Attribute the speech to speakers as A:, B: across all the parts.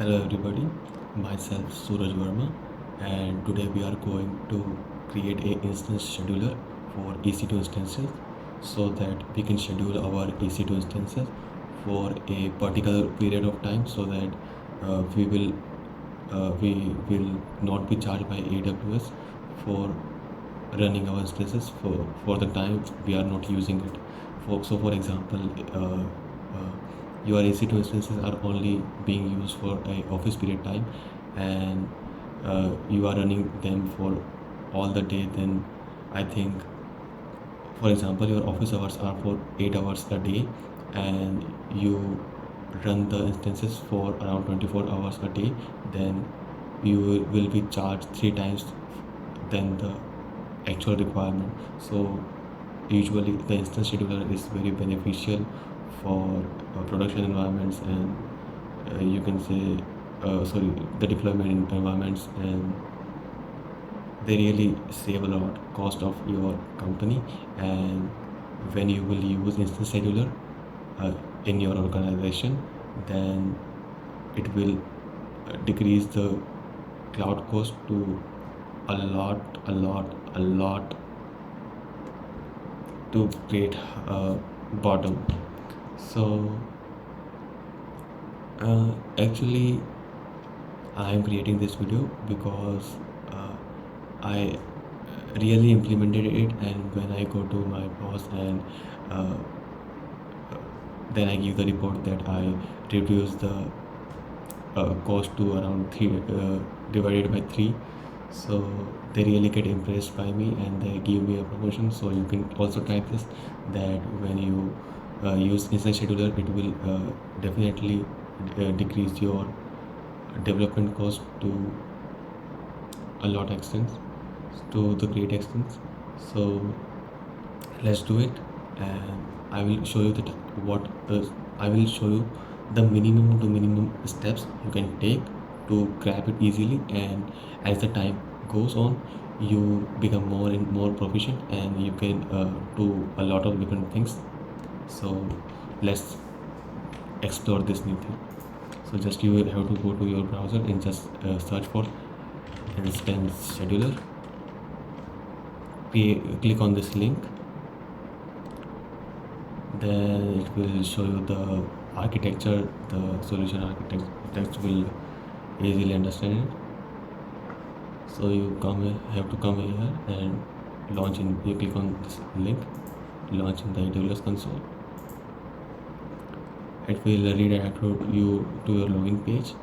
A: Hello everybody, myself Suraj Verma, and today we are going to create a instance scheduler for EC2 instances so that we can schedule our EC2 instances for a particular period of time so that we will not be charged by AWS for running our instances for the time we are not using it. For example, your EC2 instances are only being used for a office period time, and you are running them for all the day. Then I think, for example, your office hours are for 8 hours a day, and you run the instances for around 24 hours a day. Then you will be charged 3 times than the actual requirement. So usually the instance scheduler is very beneficial for production environments, and you can say the deployment environments, and they really save a lot cost of your company. And when you will use instance scheduler in your organization, then it will decrease the cloud cost to a lot to create bottom. So actually I am creating this video because I really implemented it, and when I go to my boss and uh, then I give the report that I reduce the cost to around 3 divided by 3. So they really get impressed by me and they give me a promotion. So you can also try this, that when you use instance scheduler, it will definitely decrease your development cost to a lot extent, to the great extent. So let's do it, and I will show you that I will show you the minimum to minimum steps you can take to grab it easily, and as the time goes on you become more and more proficient, and you can do a lot of different things. So let's explore this new thing. So just you have to go to your browser and just search for instance scheduler. Click on this link, then it will show you the architecture. The solution architect will easily understand it. So you have to come here and launch in. You click on this link, launch in the AWS console. It will redirect you to your login page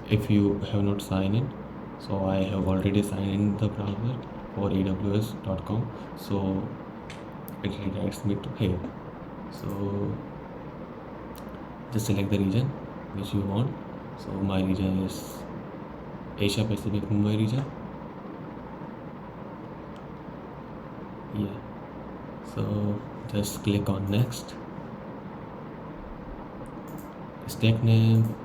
A: if you have not signed in. So I have already signed in the browser for aws.com, so it redirects me to here. So just select the region which you want. So my region is Asia Pacific Mumbai region. Yeah, so just click on next. Stack name,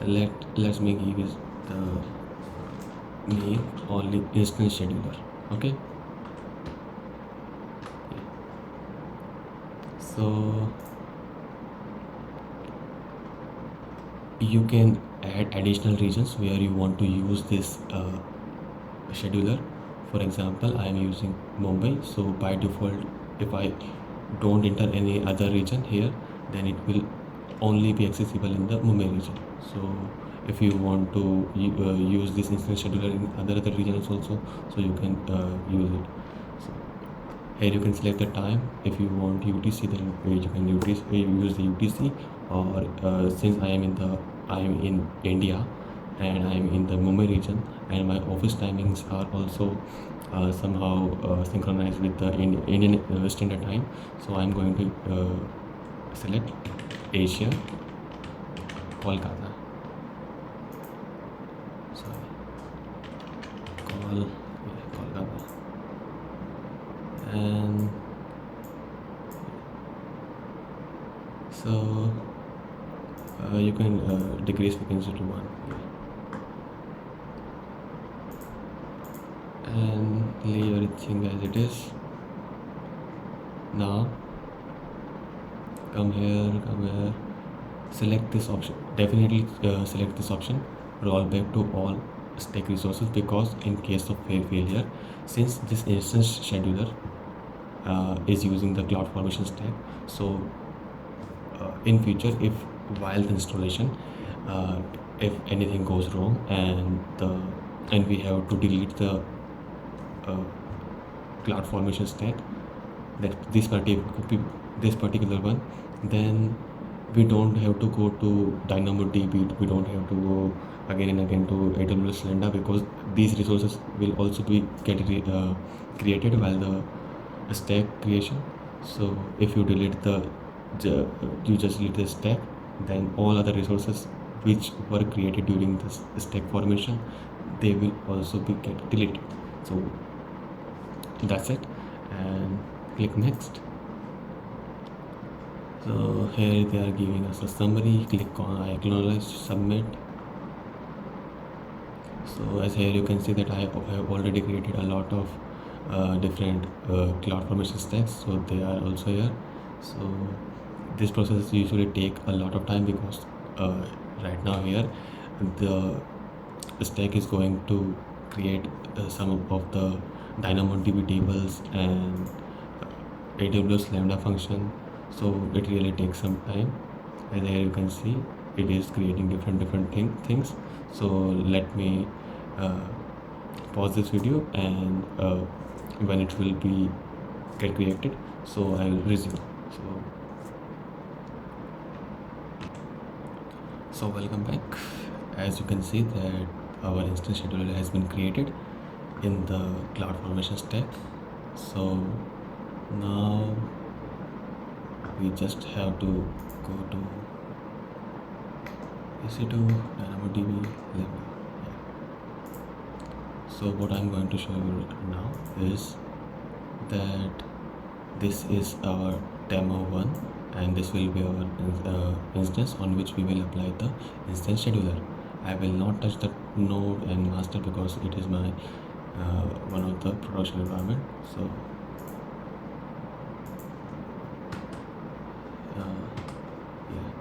A: let me give is the name only instance scheduler. Okay, so you can add additional regions where you want to use this scheduler. For example, I am using Mumbai, so by default if I don't enter any other region here, then it will only be accessible in the Mumbai region. So if you want to use this instance scheduler in other regions also, so you can use it. So here you can select the time. If you want UTC, then you can use the UTC, or since I am in India and I am in the Mumbai region, and my office timings are also somehow synchronized with the Indian Standard Time, so I am going to select Asia, Kolkata. Sorry, Kolkata, and so you can decrease frequency to 1, and leave everything as it is. Now come here, select this option. Definitely select this option, roll back to all stack resources, because in case of failure, since this instance scheduler is using the cloud formation stack, so in future, if while the installation, uh, if anything goes wrong and we have to delete the uh, cloud formation stack, that this particular one, then we don't have to go to DynamoDB, we don't have to go again and again to AWS Lambda, because these resources will also be created while the stack creation. So if you delete you just delete the stack, then all other resources which were created during this stack formation, they will also be get deleted. So that's it, and click next. So here they are giving us a summary. Click on I acknowledge, submit. So as here you can see that I have already created a lot of different cloud formation stacks, so they are also here. So this process usually take a lot of time, because right now here the stack is going to create some of the DynamoDB tables and AWS Lambda function, so it really takes some time. And here you can see it is creating different things. So let me pause this video, and when it will be get created, so I will resume. So welcome back. As you can see that our instance scheduler has been created in the cloud formation stack. So now we just have to go to EC2 DynamoDB Lambda. So what I'm going to show you now is that this is our demo 1, and this will be our instance on which we will apply the instance scheduler. I will not touch the node and master, because it is my one of the production environment. So yeah.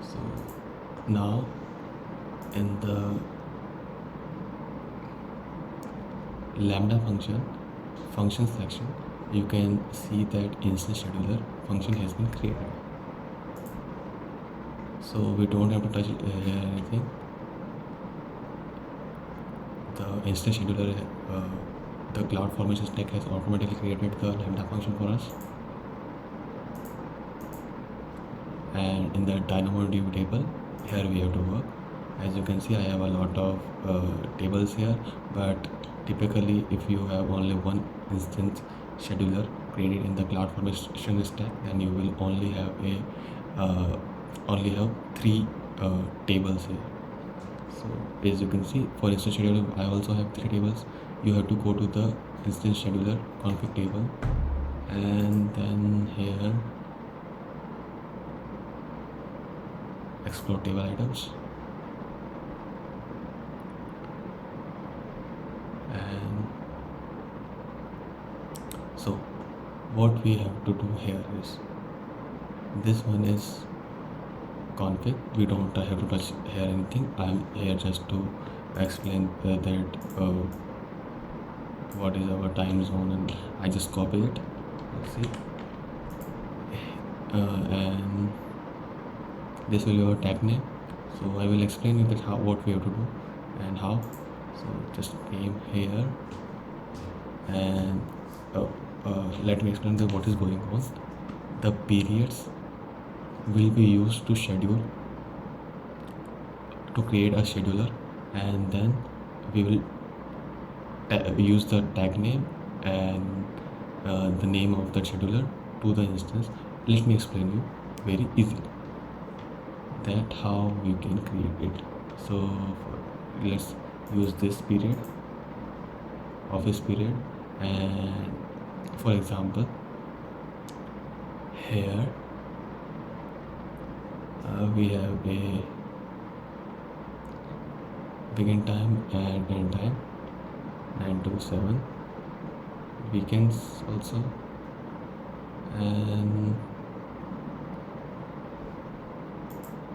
A: So now in the Lambda function section, you can see that instance scheduler function has been created. So we don't have to touch anything. The instance scheduler, the cloud formation stack has automatically created the Lambda function for us. And in the DynamoDB table, here we have to work. As you can see, I have a lot of tables here, but typically if you have only one instance scheduler created in the cloud formation stack, then you will only have 3 tables here. So as you can see, for instance scheduler, I also have 3 tables. You have to go to the instance scheduler config table, and then here explore table items, and so what we have to do here is, this one is config. We don't have to touch here anything. I'm here just to explain that what is our time zone, and I just copy it. Let's see, and this will be our tag name. So I will explain you that what we have to do and how. So just came here, and let me explain what is going on. The periods will be used to create a scheduler, and then we will use the tag name and the name of the scheduler to the instance. Let me explain you very easily that how we can create it. So let's use this period, office period, and for example here we have a begin time and end time 9 to 7, weekends also, and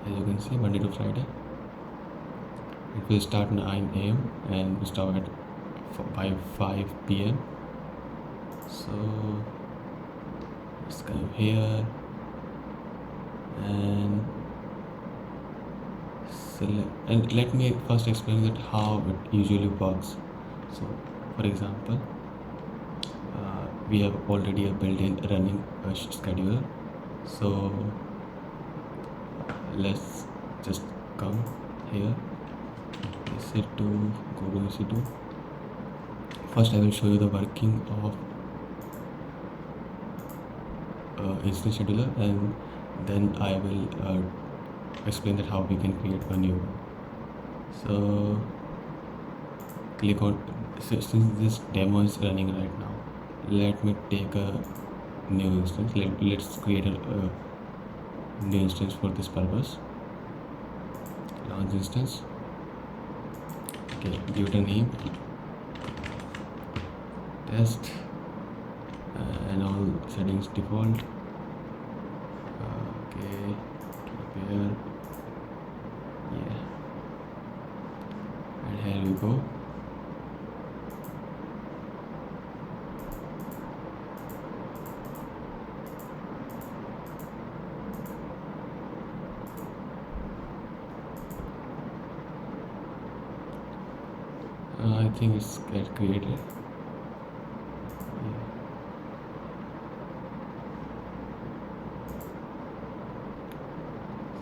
A: As you can see, Monday to Friday. It will start 9 a.m. and stop at by 5 p.m. So let's come here and select, and let me first explain that how it usually works. So for example, we have already a built-in running scheduler. So let's just come here, EC2, go to EC2. First I will show you the working of instance scheduler, and then I will explain that how we can create a new one. So click on, so since this demo is running right now, let me take a new instance. Let's create a new instance for this purpose. Launch instance. Okay, give it a name, test, and all settings default. Okay, keep here, yeah, and here we go. I think it's get created. Yeah.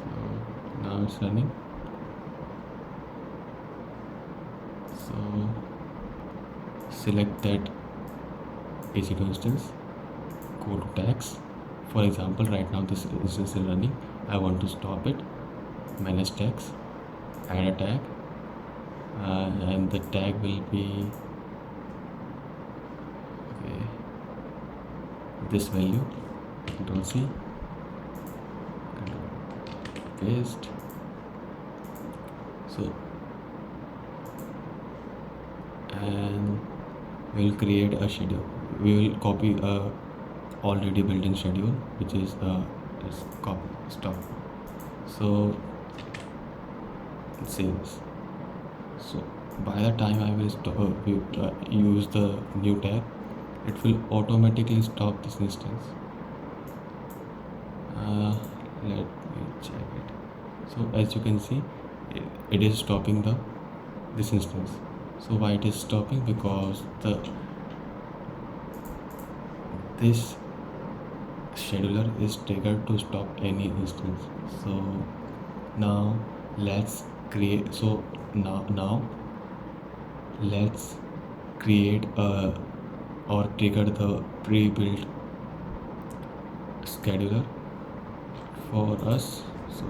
A: So now it's running. So select that EC2 instance, go to tags. For example, right now this instance is running. I want to stop it. Manage tags, add a tag, and the tag will be this value. Control C, paste. So and we will create a schedule. We will copy a already built-in schedule, which is let's copy stop. So it saves. So by the time I will use the new tag, it will automatically stop this instance. Let me check it. So as you can see, it is stopping this instance. So why it is stopping? Because this scheduler is triggered to stop any instance. So now let's create. So now let's create or trigger the pre-built scheduler for us. So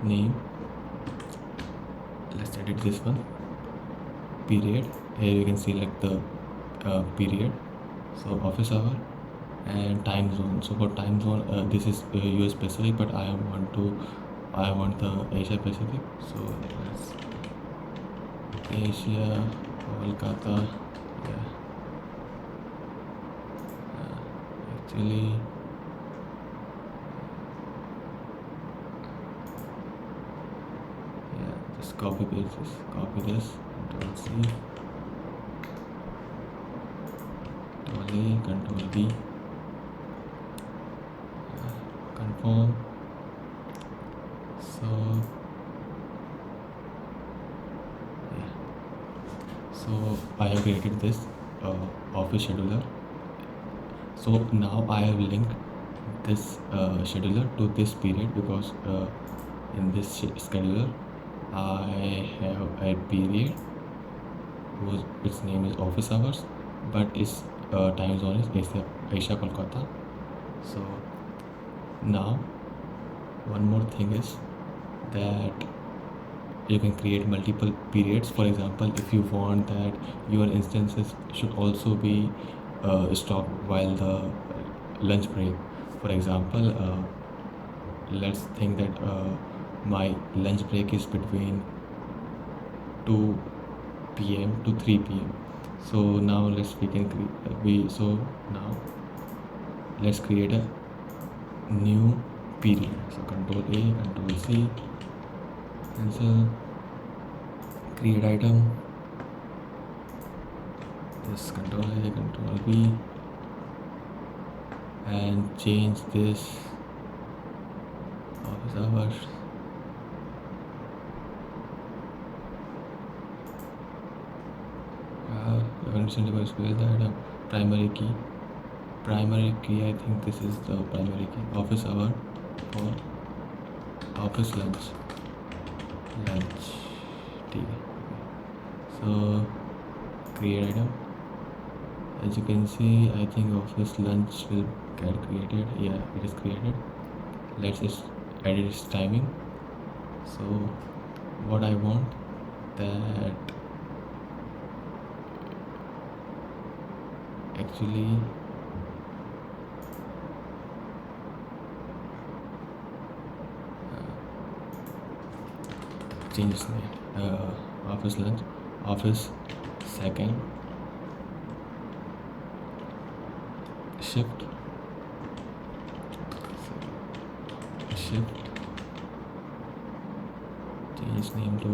A: name, let's edit this one, period. Here you can select the period, so office hour, and time zone. So for time zone, this is US Pacific, but I want the Asia Pacific. So let's Asia, Kolkata. Yeah, actually just copy this, Control C, Control A, Control B, confirm. So yeah, so I have created this office scheduler. So now I have linked this scheduler to this period, because in this scheduler I have a period whose its name is office hours, but its time zone is Asia Kolkata. So now one more thing is that you can create multiple periods. For example, if you want that your instances should also be stopped while the lunch break. For example, let's think that my lunch break is between 2 p.m. to 3 p.m. So now let's create a new period. So Control A, Control C, cancel, create item, just Control A, Control B, and change this office hours. Recently spell the item primary key. I think this is the primary key. Office hour for office lunch. ठीक है. So create item. As you can see, I think office lunch will get created. Yeah, it is created. Let's just edit its timing. So what I want that actually change its name. Office lunch, office second shift, change name to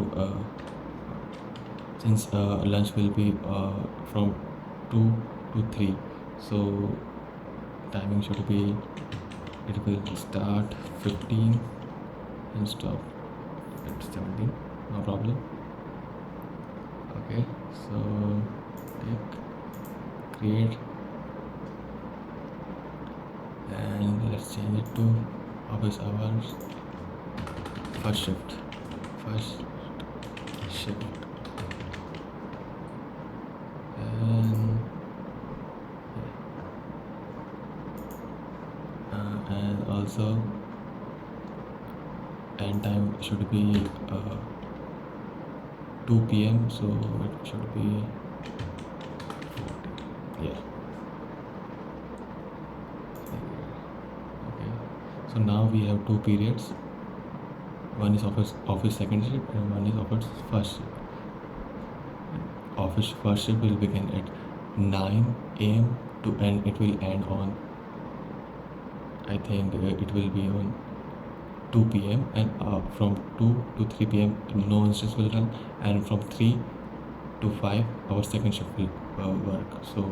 A: since lunch will be from 2 to 3, so timing should be, it will start 15 and stop at 17, no problem. Okay, so take, create, and let's change it to office hours first shift, and also end time should be 2 p.m. so it should be 40. Yeah. Okay, so now we have two periods. One is office second shift and one is office first shift. Office first shift will begin at 9 a.m. to end. It will end on, I think it will be on 2 p.m. and from 2 to 3 p.m. no instance will run, and from 3 to 5 our second shift will work. So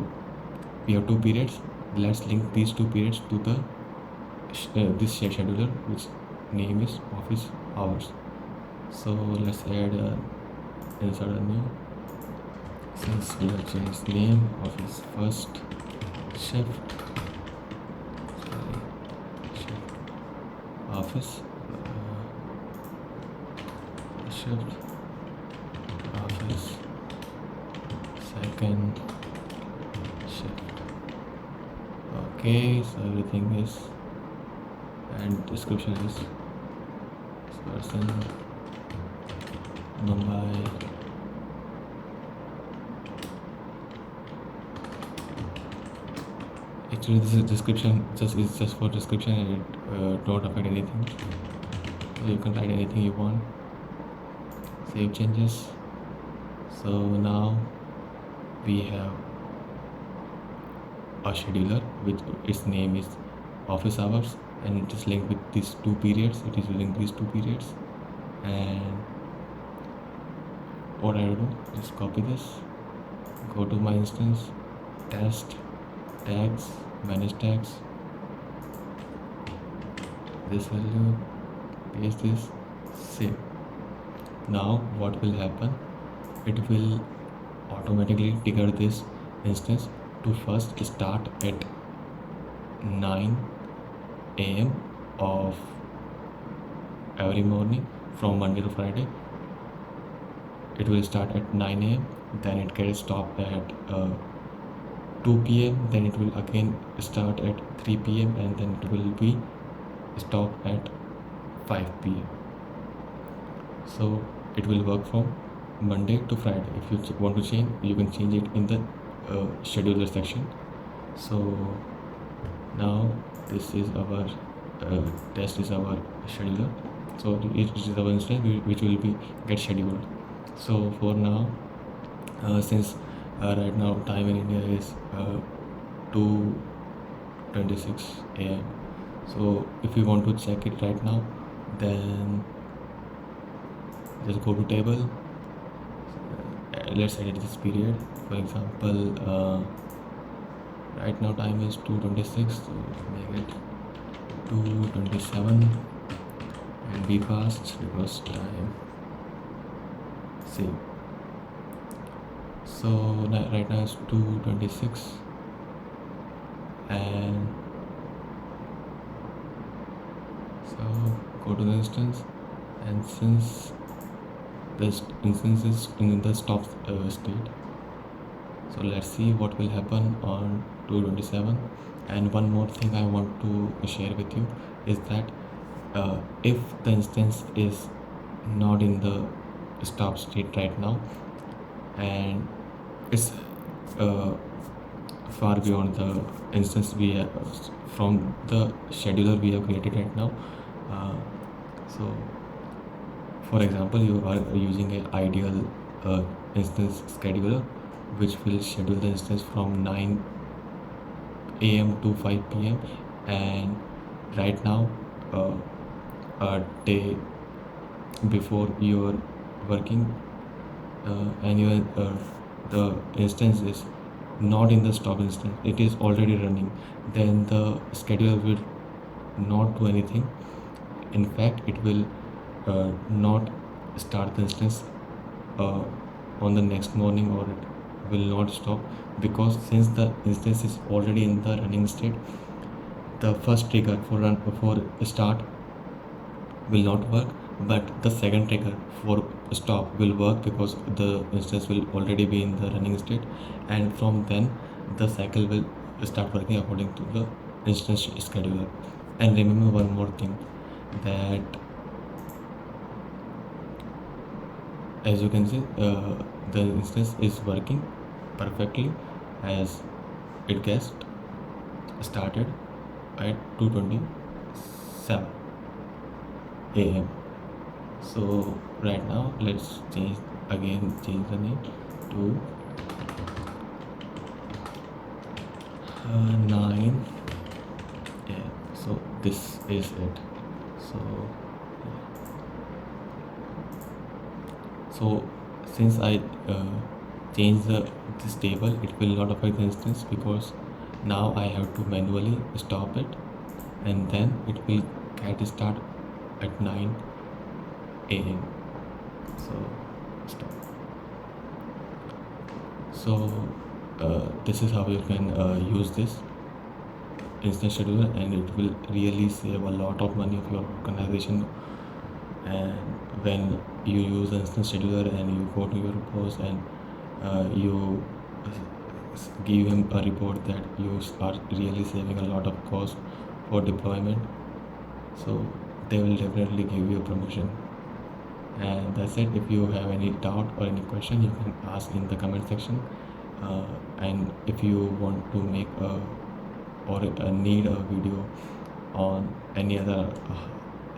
A: we have two periods. Let's link these two periods to the this scheduler, which name is office hours. So let's add insert a new, since we have changed name, office first shift, office shift, office second shift. Okay, so everything is, and description is this person Mumbai. Actually this is description, is just for description, and it don't affect anything, so you can write anything you want. Save changes. So now we have a scheduler which its name is office hours, and it is linked with these two periods. It is using these two periods. And what I do, just copy this, go to my instance, test, tags, manage tags, this value, paste this, save. Now what will happen, it will automatically trigger this instance to first start at 9 a.m. of every morning from Monday to Friday. It will start at 9 a.m. then it gets stopped at 2 p.m. then it will again start at 3 p.m. and then it will be stopped at 5 p.m. So it will work from Monday to Friday. If you want to change, you can change it in the scheduler section. So now this is our test is our scheduler. So it is our instance which will be get scheduled. So for now, since right now time in India is 2:26 a.m. So if you want to check it right now, then just go to table. Let's edit this period. For example, right now time is 2:26, so make it 2:27 and be fast because time save. So right now it's 2:26 and so go to the instance, and since this instance is in the stop state, so let's see what will happen on 2:27. And one more thing I want to share with you is that if the instance is not in the stop state right now and it's uh, far beyond the instance we have from the scheduler we have created right now, so for example you are using an ideal instance scheduler which will schedule the instance from 9 a.m. to 5 p.m. and right now a day before you're working and the instance is not in the stop instance, it is already running, then the scheduler will not do anything. In fact, it will not start the instance on the next morning, or it will not stop, because since the instance is already in the running state, the first trigger for start will not work, but the second trigger for stop will work because the instance will already be in the running state, and from then the cycle will start working according to the instance scheduler. And remember one more thing, that as you can see the instance is working perfectly as it gets started at 2:27 a.m. So right now let's change the name to 9 a.m. So this is it. So since I change this table, it will not affect the instance because now I have to manually stop it, and then it will get start at 9 a.m. So stop. So this is how you can use this instance scheduler, and it will really save a lot of money of your organization. And when you use instance scheduler and you go to your boss and you give him a report that you are really saving a lot of cost for deployment, so they will definitely give you a promotion. And that's it. If you have any doubt or any question, you can ask in the comment section, and if you want to make or need a video on any other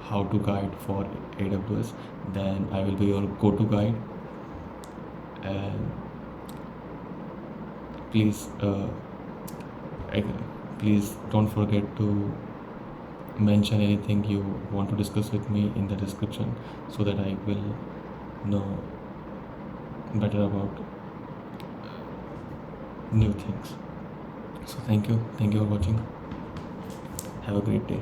A: how to guide for AWS, then I will be your go-to guide. And please please don't forget to mention anything you want to discuss with me in the description, so that I will know better about new things. So thank you for watching. Have a great day.